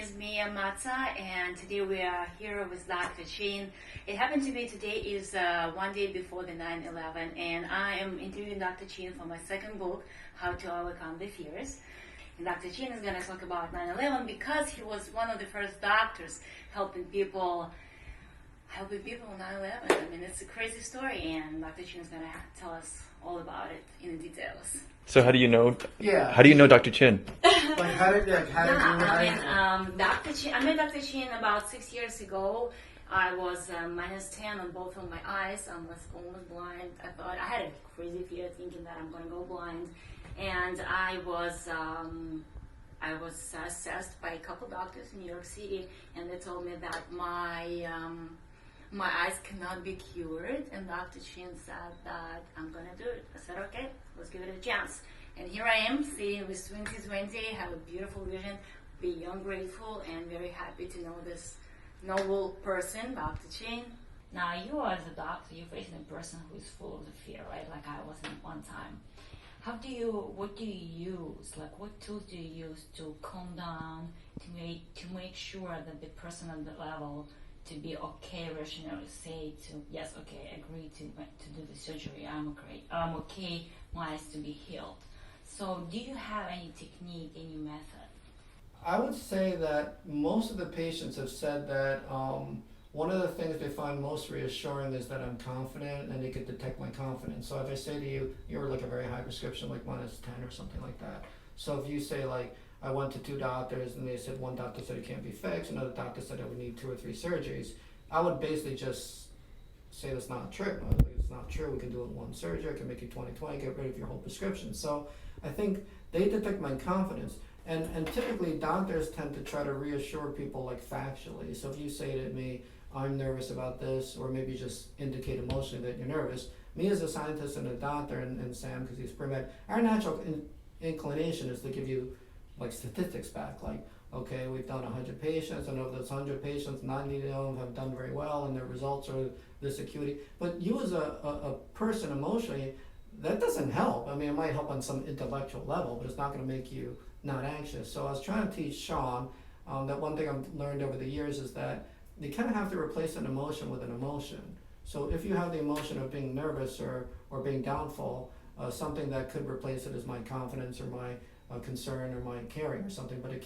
is Mia Matza, and today we are here with Dr. Chynn. It happened to be today is one day before the 9/11, and I am interviewing Dr. Chynn for my second book, How to Overcome the Fears. And Dr. Chynn is going to talk about 9/11 because he was one of the first doctors helping people on 9/11. I mean, it's a crazy story, and Dr. Chynn is going to tell us all about it in details. So how do you know? Yeah. How do you know Dr. Chynn? Dr. Chynn. I met Dr. Chynn about 6 years ago. I was -10 on both of my eyes. I was almost blind. I had a crazy fear, thinking that I'm going to go blind, and I was assessed by a couple doctors in New York City, and they told me that my eyes cannot be cured, and Dr. Chynn said that I'm going to do it. I said, okay, let's give it a chance. And here I am, sitting with 20/20, have a beautiful vision, beyond grateful, and very happy to know this noble person, Dr. Chynn. Now, you as a doctor, you're facing a person who is full of the fear, right? Like I was at one time. What do you use? Like, what tools do you use to calm down, to make sure that the person at the level to be okay, rationally say to, yes, okay, agree to do the surgery, I'm okay, my eyes to be healed. So do you have any technique, any method? I would say that most of the patients have said that one of the things they find most reassuring is that I'm confident and they can detect my confidence. So if I say to you, you're like a very high prescription, like -10 or something like that. So if you say like, I went to 2 doctors and they said one doctor said it can't be fixed, another doctor said I would need 2 or 3 surgeries, I would basically just say that's not true. I was like, it's not true, we can do it in 1 surgery, I can make you 20/20, get rid of your whole prescription. So I think they detect my confidence. And typically doctors tend to try to reassure people like factually. So if you say to me, I'm nervous about this, or maybe just indicate emotionally that you're nervous, me as a scientist and a doctor, and Sam, because he's pre-med, our natural inclination is to give you like statistics back, like, okay, we've done 100 patients, and of those 100 patients, 90 of them have done very well, and their results are this acuity. But you as a person emotionally, that doesn't help. I mean, it might help on some intellectual level, but it's not going to make you not anxious. So I was trying to teach Sean that one thing I've learned over the years is that you kind of have to replace an emotion with an emotion. So if you have the emotion of being nervous or being doubtful, something that could replace it is my confidence or my concern or my caring or something, but I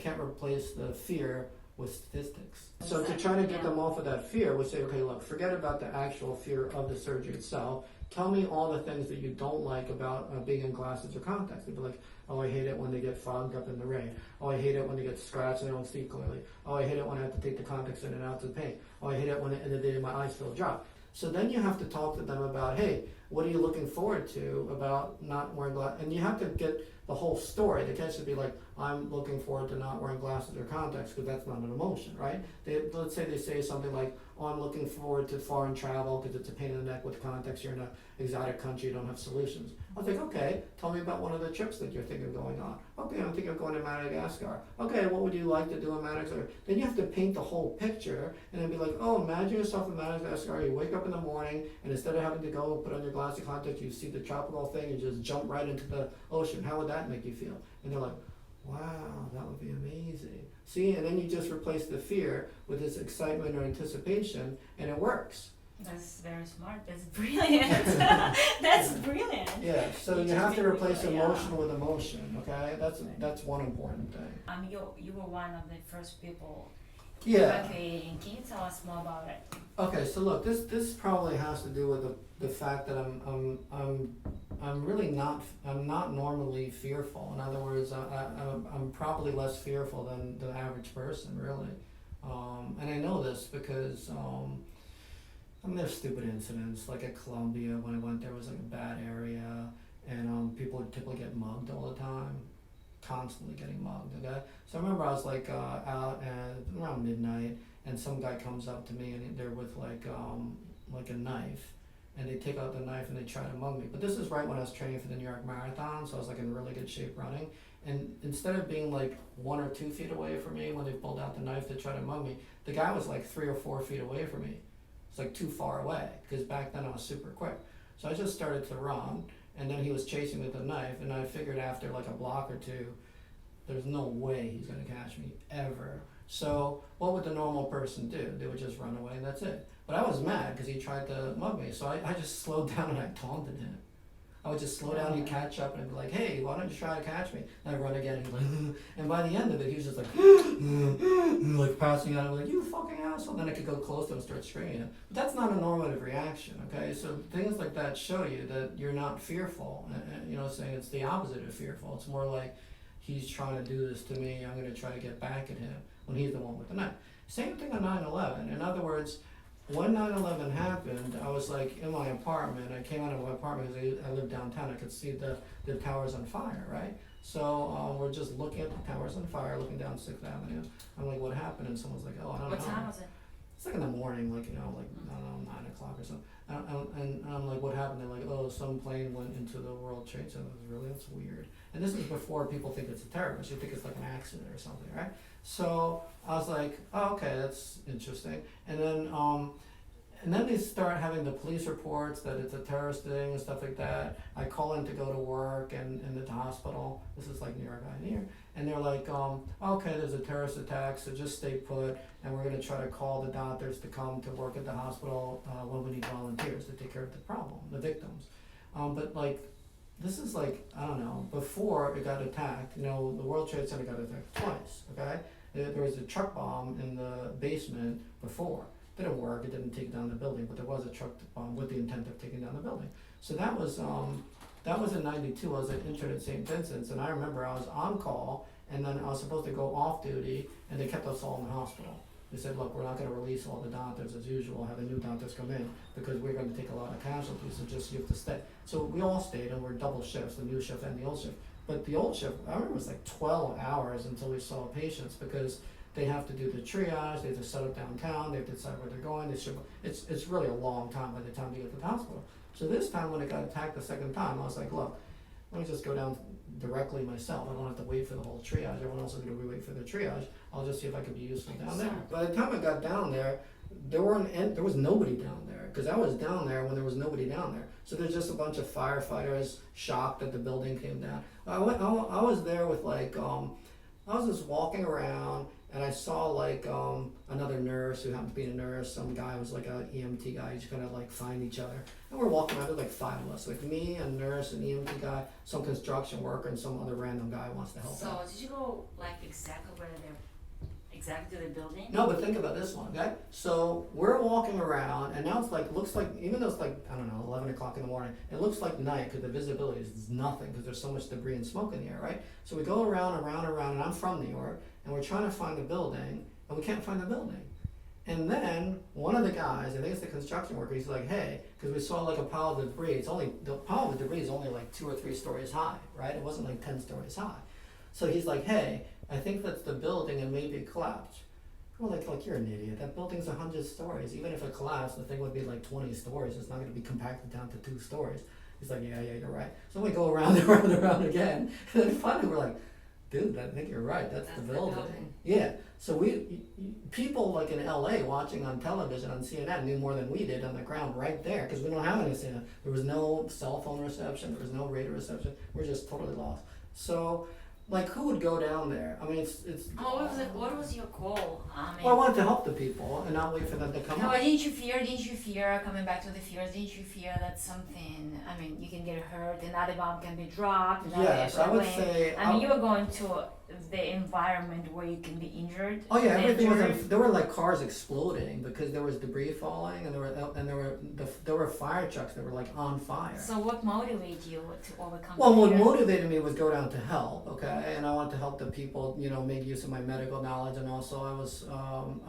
can't replace the fear with statistics. So to try to get them off of that fear, we'll say, okay, look, forget about the actual fear of the surgery itself. Tell me all the things that you don't like about being in glasses or contacts. They'd be like, oh, I hate it when they get fogged up in the rain. Oh, I hate it when they get scratched and I don't see clearly. Oh, I hate it when I have to take the contacts in and out to paint. Oh, I hate it when in the day my eyes feel dry. So then you have to talk to them about, hey, what are you looking forward to about not wearing glasses? And you have to get the whole story. They can't just be like, I'm looking forward to not wearing glasses or contacts, because that's not an emotion, right? Let's say they say something like, oh, I'm looking forward to foreign travel because it's a pain in the neck with contacts. You're in an exotic country, you don't have solutions. I was like, okay, tell me about one of the trips that you're thinking of going on. Okay, I'm thinking of going to Madagascar. Okay, what would you like to do in Madagascar? Then you have to paint the whole picture and then be like, oh, imagine yourself in Madagascar. You wake up in the morning and instead of having to go put on your glasses contacts, you see the tropical thing and just jump right into the ocean. How would that make you feel? And they're like, wow, that would be amazing. See, and then you just replace the fear with this excitement or anticipation, and it works. That's very smart. That's brilliant. That's brilliant. Yeah, so you have to replace emotion with emotion, okay? That's one important thing. You were one of the first people. Yeah. Okay, can you tell us more about it? Okay, so look, this probably has to do with the fact that I'm really not normally fearful. In other words, I'm probably less fearful than the average person, really. And I know this because there's stupid incidents, like at Columbia when I went there was like a bad area, and people would typically get mugged all the time, constantly getting mugged, okay? So I remember I was like out at around midnight, and some guy comes up to me and they're with like a knife, and they take out the knife and they try to mug me. But this is right when I was training for the New York Marathon, so I was like in really good shape running. And instead of being like 1 or 2 feet away from me when they pulled out the knife to try to mug me, the guy was like 3 or 4 feet away from me. It's like too far away, because back then I was super quick. So I just started to run, and then he was chasing me with a knife, and I figured after like a block or 2, there's no way he's going to catch me ever. So what would the normal person do? They would just run away and that's it. But I was mad because he tried to mug me, so I just slowed down and I taunted him. I would just slow down, he'd catch up, and I'd be like, hey, why don't you try to catch me? And I'd run again, and he'd be like, and by the end of it, he was just like, like passing out. I'm like, you fucking asshole. Then I could go close to him and start screaming at him. But that's not a normative reaction, okay? So things like that show you that you're not fearful. You know, saying it's the opposite of fearful. It's more like, he's trying to do this to me, I'm going to try to get back at him, when he's the one with the knife. Same thing on 9/11. In other words, when 9/11 happened, I was like in my apartment. I came out of my apartment because I lived downtown. I could see the towers on fire, right? So we're just looking at the towers on fire, looking down 6th Avenue. I'm like, what happened? And someone's like, oh, I don't know. What time was it? It's like in the morning, like, you know, like, I don't know, 9 o'clock or something. And I'm like, what happened? They're like, oh, some plane went into the World Trade Center. Really? That's weird. And this is before people think it's a terrorist. You think it's like an accident or something, right? So I was like, oh, okay, that's interesting. And then they start having the police reports that it's a terrorist thing and stuff like that. I call in to go to work and at the hospital. This is like New York, near. And they're like, okay, there's a terrorist attack, so just stay put, and we're going to try to call the doctors to come to work at the hospital when we need volunteers to take care of the problem, the victims. But like, this is like, I don't know, before it got attacked, you know, the World Trade Center got attacked twice, okay? There was a truck bomb in the basement before. It didn't work, it didn't take down the building, but there was a truck bomb with the intent of taking down the building. So that was in 92, I was interned at St. Vincent's, and I remember I was on call, and then I was supposed to go off duty, and they kept us all in the hospital. They said, look, we're not going to release all the doctors as usual, have the new doctors come in, because we're going to take a lot of casualties, so just you have to stay. So we all stayed, and we're double shifts, the new shift and the old shift. But the old shift, I remember it was like 12 hours until we saw patients, because they have to do the triage, they have to set up downtown, they have to decide where they're going, it's really a long time by the time they get to the hospital. So this time when it got attacked the second time, I was like, look, let me just go down directly myself. I don't have to wait for the whole triage. Everyone else is going to wait for the triage. I'll just see if I can be useful down there. By the time I got down there, there was nobody down there, because I was down there when there was nobody down there. So there's just a bunch of firefighters shocked that the building came down. I was there with like, I was just walking around, and I saw like another nurse who happened to be a nurse. Some guy was like an EMT guy. You just kind of like find each other. And we're walking around, there's like 5 of us. Like me, a nurse, an EMT guy, some construction worker, and some other random guy wants to help out. So did you go like exactly to the building? No, but think about this one, okay? So we're walking around, and now it's like, looks like, even though it's like, I don't know, 11 o'clock in the morning, it looks like night because the visibility is nothing because there's so much debris and smoke in the air, right? So we go around, and I'm from New York, and we're trying to find the building, and we can't find the building. And then one of the guys, I think it's the construction worker, he's like, hey, because we saw like a pile of debris. The pile of debris is only like 2 or 3 stories high, right? It wasn't like 10 stories high. So he's like, hey, I think that's the building and maybe it collapsed. We're like, you're an idiot. That building's 100 stories. Even if it collapsed, the thing would be like 20 stories. It's not going to be compacted down to 2 stories. He's like, yeah, you're right. So we go around and around again. And then finally we're like, dude, I think you're right. That's the building. Yeah. So people like in LA watching on television on CNN knew more than we did on the ground right there, because we don't have any CNN. There was no cell phone reception. There was no radio reception. We're just totally lost. So, like, who would go down there? I mean, it's. What was your goal? Well, I wanted to help the people and not wait for them to come up. Didn't you fear, coming back to the fears, didn't you fear that something, I mean, you can get hurt, another bomb can be dropped, yes, I would say. You were going to the environment where you can be injured. Oh yeah, everything was. There were like cars exploding because there was debris falling, and there were fire trucks that were like on fire. So what motivated you to overcome? Well, what motivated me was go down to help, okay, and I wanted to help the people, make use of my medical knowledge, and also I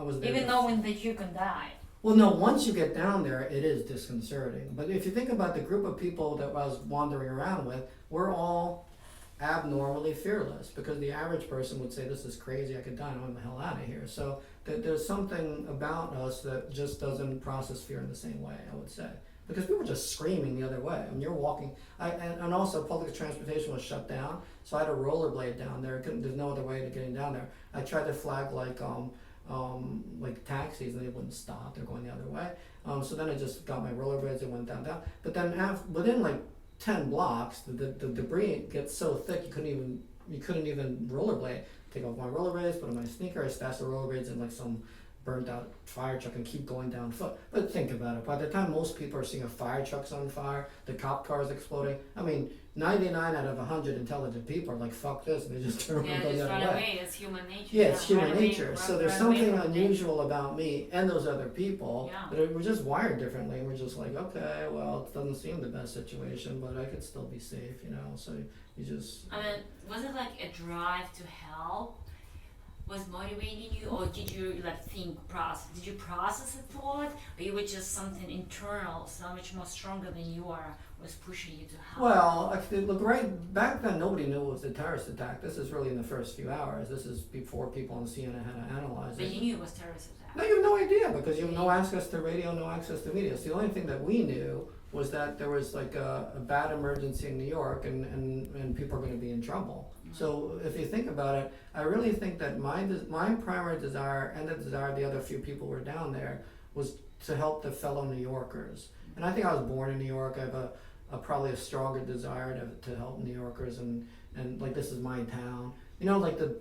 was there. Even knowing that you can die. Well, no, once you get down there, it is disconcerting. But if you think about the group of people that I was wandering around with, we're all abnormally fearless, because the average person would say, this is crazy, I could die, I'm the hell out of here. So there's something about us that just doesn't process fear in the same way, I would say. Because we were just screaming the other way. I mean, you're walking, and also public transportation was shut down, so I had a rollerblade down there. There's no other way to getting down there. I tried to flag like taxis, and they wouldn't stop. They're going the other way. So then I just got my rollerblades and went down. But then within like 10 blocks, the debris gets so thick you couldn't even you couldn't even rollerblade. Take off my rollerblades, put on my sneaker, I stash the rollerblades in like some burnt out fire truck and keep going down foot. But think about it. By the time most people are seeing a fire truck's on fire, the cop cars exploding, I mean, 99 out of 100 intelligent people are like, fuck this, and they just turn around and go the just other run way. away. It's human nature. Yeah, it's human Run away, nature. So there's run away something from it. unusual about me and those other people Yeah. that we're just wired differently. We're just like, okay, well, it doesn't seem the best situation, but I could still be safe, you know. So you just. I mean, was it like a drive to help? Was motivating you, or did you like did you process a thought, or you were just something internal, so much more stronger than you are, was pushing you to help? Well, actually, look, right back then, nobody knew it was a terrorist attack. This is really in the first few hours. This is before people on CNN had to analyze But it. you knew it was terrorist attack. No, you have no idea because you have no access to radio, no access to media. So the only thing that we knew was that there was like a bad emergency in New York and people are going to be in trouble. So if you think about it, I really think that my primary desire and the desire of the other few people who were down there was to help the fellow New Yorkers. And I think I was born in New York. I have probably a stronger desire to help New Yorkers and like this is my town. You know, like the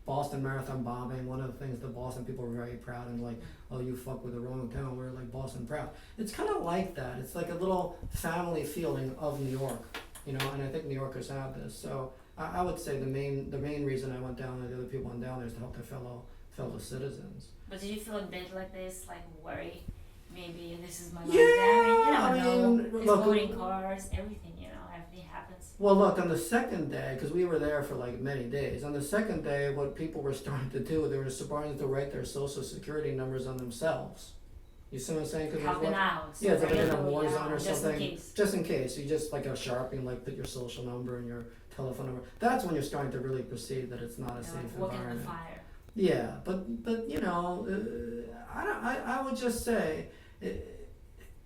Boston Marathon bombing, one of the things the Boston people were very proud and like, oh, you fuck with the wrong town, we're like Boston proud. It's kind of like that. It's like a little family feeling of New York, you know, and I think New Yorkers have this. So I would say the main reason I went down and the other people went down there is to help their fellow citizens. But did you feel a bit like this, like worry? Maybe this is my life. Yeah, I mean, I mean, exploding cars, everything, you know, everything happens. Well, look, on the second day, because we were there for like many days, on the second day, what people were starting to do, they were starting to write their social security numbers on themselves. You see what I'm saying? Helping out. Yeah, it's like in a really, war zone or just something. in case. Just in case. You just like a Sharpie and like put your social number and your telephone number. That's when you're starting to really perceive that it's not a safe walking in environment. the fire. Yeah, but you know, I would just say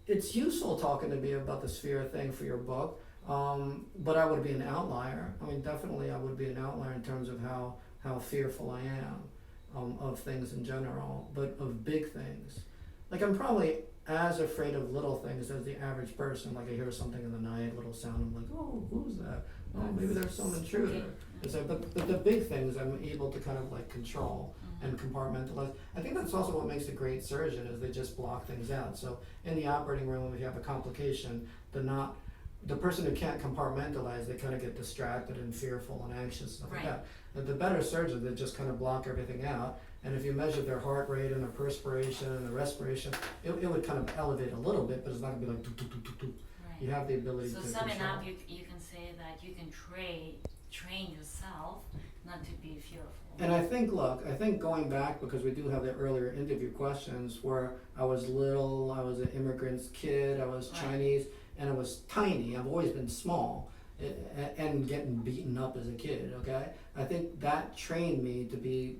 it's useful talking to me about the sphere thing for your book, but I would be an outlier. I mean, definitely I would be an outlier in terms of how fearful I am of things in general, but of big things. Like I'm probably as afraid of little things as the average person. Like I hear something in the night, little sound, I'm like, oh, who's that? Oh, maybe there's some intruder. It's like, but the big things I'm able to kind of like control and compartmentalize. I think that's also what makes a great surgeon is they just block things out. So in the operating room, if you have a complication, the person who can't compartmentalize, they kind of get distracted and fearful and anxious, stuff like that. But the better surgeons, they just kind of block everything out. And if you measure their heart rate and their perspiration and the respiration, it would kind of elevate a little bit, but it's not going to be like do, do, do, do, do. Right. You have the ability so to summing control. up, you can say that you can train yourself not to be fearful. And I think going back, because we do have the earlier interview questions where I was little, I was an immigrant's kid, I was Chinese, and I was tiny. I've always been small and getting beaten up as a kid, okay? I think that trained me to be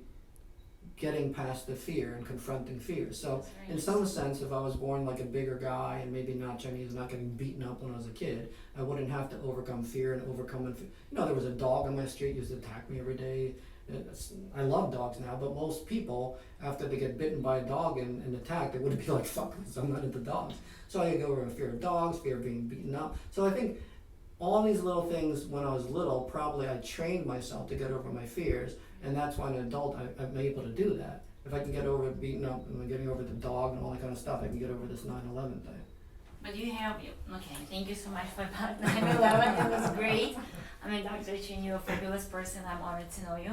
getting past the fear and confronting fear. So in some sense, if I was born like a bigger guy and maybe not Chinese, not getting beaten up when I was a kid, I wouldn't have to overcome fear and you know, there was a dog on my street used to attack me every day. I love dogs now, but most people, after they get bitten by a dog and attacked, they wouldn't be like, fuck this, I'm not into dogs. So I go over fear of dogs, fear of being beaten up. So I think all these little things when I was little, probably I trained myself to get over my fears, and that's why an adult I'm able to do that. If I can get over beating up and getting over the dog and all that kind of stuff, I can get over this 9/11 thing. But you have, okay, thank you so much for that 9/11, it was great. I mean, Dr. Chynn, you're a fabulous person, I'm honored to know you.